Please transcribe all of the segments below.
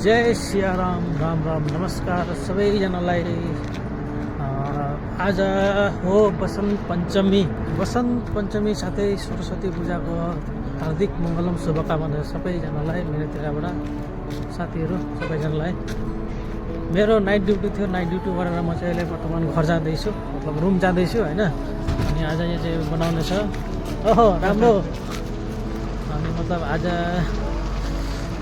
जय सियाराम, राम राम, नमस्कार सबैजनालाई। आज हो वसन्त पञ्चमी साथै सरस्वती पूजाको हार्दिक मङ्गलम शुभकामना सबैजनालाई मेरो तर्फबाट साथीहरू सबैजनालाई। मेरो नाइट ड्युटी थियो, नाइट ड्युटी गरेर म चाहिँ अहिले वर्तमान घर जाँदैछु, मतलब रुम जाँदैछु होइन। अनि आज यहाँ चाहिँ बनाउने छ। ओहो राम्रो। अनि मतलब आज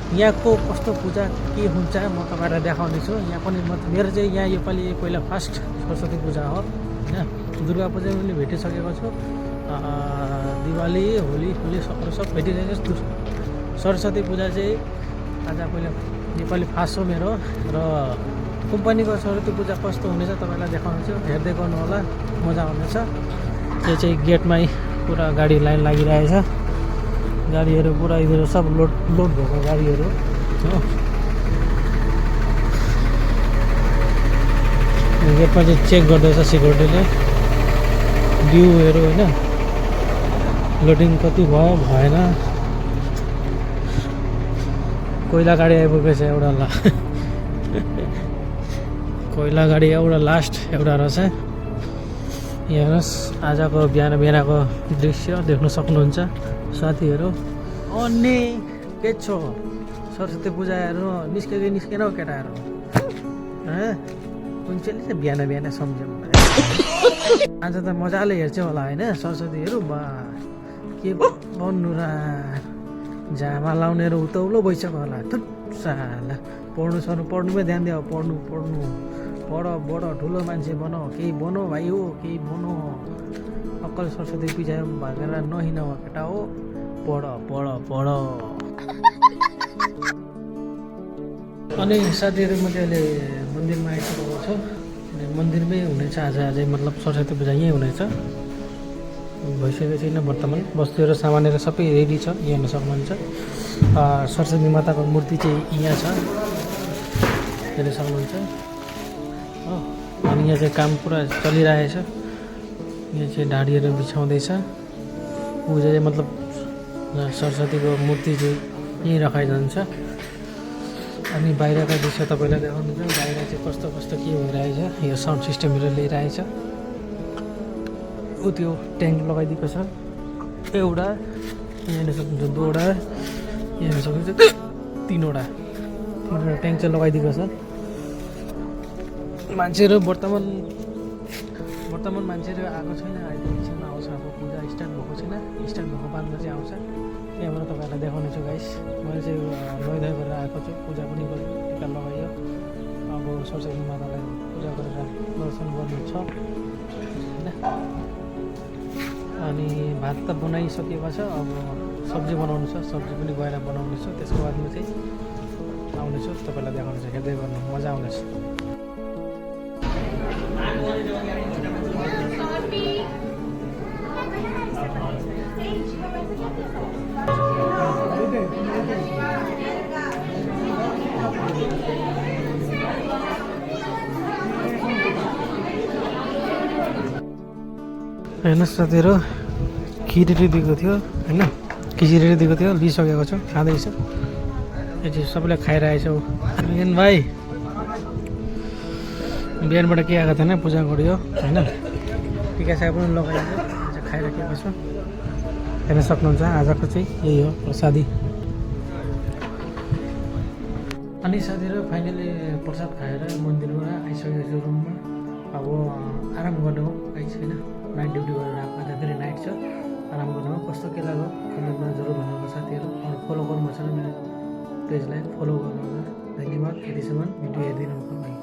यहाँको कस्तो पूजा के हुन्छ म तपाईँलाई देखाउने छु। यहाँ पनि मेरो चाहिँ यहाँ योपालि पहिला फर्स्ट सरस्वती पूजा हो होइन। दुर्गा पूजा पनि भेटिसकेको छु, दिवाली होली सब भेटिसकेको छु। सरस्वती पूजा चाहिँ आज पहिला नेपाली फर्स्ट हो मेरो। र कम्पनीको सरस्वती पूजा कस्तो हुनेछ तपाईँलाई देखाउने छु, हेर्दै गर्नु होला, मजा आउनेछ। यो चाहिँ गेटमै पुरा गाडी लाइन लागिरहेछ, गाडीहरू पुरा यिनीहरू सब लोड भएको गाडीहरू हो। गेटमा चाहिँ चेक गर्दैछ सिक्युरिटीले ड्युहरू होइन, लोडिङ कति भयो भएन। कोइला गाडी आइपुगेको छ एउटा, कोइला गाडी एउटा लास्ट एउटा रहेछ। यहाँ हेर्नुहोस् आजको बिहानको दृश्य देख्न सक्नुहुन्छ साथीहरू। अनि के छ सरस्वती पूजा हेर्नु निस्केन हौ केटाहरू। कुन चाहिँ चाहिँ बिहान सम्झ्यौँ आज त मजाले हेर्छ होला होइन सरस्वतीहरू। बा के भन्नु र, जामा लाउनेहरू उतौलो भइसक्यो होला। साला पढ्नुमै ध्यान दियो, पढ ठुलो मान्छे बनो, केही बनो भाइ हो, केही बनो। अक्कल सरस्वती पूजा भनेर नहिँडाउ केटा हो, पढ। अनि साथीहरू म चाहिँ अहिले मन्दिरमा आइसकेको छु। अनि मन्दिरमै हुनेछ अझै मतलब सरस्वती पूजा यहीँ हुनेछ। भइसकेको छैन वर्तमान, वस्तुहरू सामानहरू सबै रेडी छ, यहाँ हेर्न सक्नुहुन्छ। सरस्वती माताको मूर्ति चाहिँ यहाँ छ, हेर्न सक्नुहुन्छ हो। अनि यहाँ चाहिँ काम पुरा चलिरहेछ। यहाँ चाहिँ ढाडीहरू बिछाउँदैछ। पूजा चाहिँ मतलब सरस्वतीको मूर्ति चाहिँ यहीँ राखाइजान्छ। अनि बाहिरका दृश्य तपाईँलाई देखाउनुहुन्छ, बाहिर चाहिँ कस्तो के भइरहेछ। यो साउन्ड सिस्टमहरू ल्याइरहेछ। ऊ त्यो ट्याङ्क लगाइदिएको छ एउटा, यहाँ हेर्न सक्नुहुन्छ दुईवटा, यहाँ हेर्न सक्नुहुन्छ तिनवटा ट्याङ्क चाहिँ लगाइदिएको छ। मान्छेहरू वर्तमान मान्छेहरू आएको छैन, अहिलेसम्म आउँछ। अब पूजा स्टार्ट भएको छैन, स्टार्ट भएको बादमा चाहिँ आउँछ। त्यहाँबाट तपाईँहरूलाई देखाउने छु गाइस। मैले चाहिँ नुहाइ गरेर आएको छु, पूजा पनि गऱ्यो, टिका लगाइयो। अब सरस्वती मातालाई पूजा गरेर दर्शन गर्नु छ होइन। अनि भात त बनाइसकेको छ, अब सब्जी बनाउनु छ, सब्जी पनि गएर बनाउनु छु। त्यसको बादमा चाहिँ आउनेछु, तपाईँलाई देखाउनु छ, हेर्दै गर्नु मजा आउनेछ। हेर्नुहोस् साथीहरू, खिचडी दिएको थियो होइन, खिचडी दिएको थियो, लिइसकेको छु, खाँदैछु। यो चाहिँ सबैले खाइरहेछौ। बिहान भाइ बिहानबाट के आएको थिएन, पूजा गरियो होइन, टिका साग पनि लगाइयो, चाहिँ खाइराखेको छु। हेर्न सक्नुहुन्छ आजको चाहिँ यही हो प्रसादी। अनि साथीहरू फाइनली प्रसाद खाएर मन्दिरमा आइसकेको छु रुममा। अब आराम गर्नु हो, केही छैन। नाइट ड्युटी गरेर आएको, आज फेरि नाइट छ, आराम गर्नु हो। कस्तो के लाग्यो कमेन्टमा जरुर भन्नुहोस् साथीहरू। अरू फलो गर्नु छ मेरो पेजलाई फलो गर्नु होला। धन्यवाद यतिसम्म भिडियो हेरिदिनुको लागि।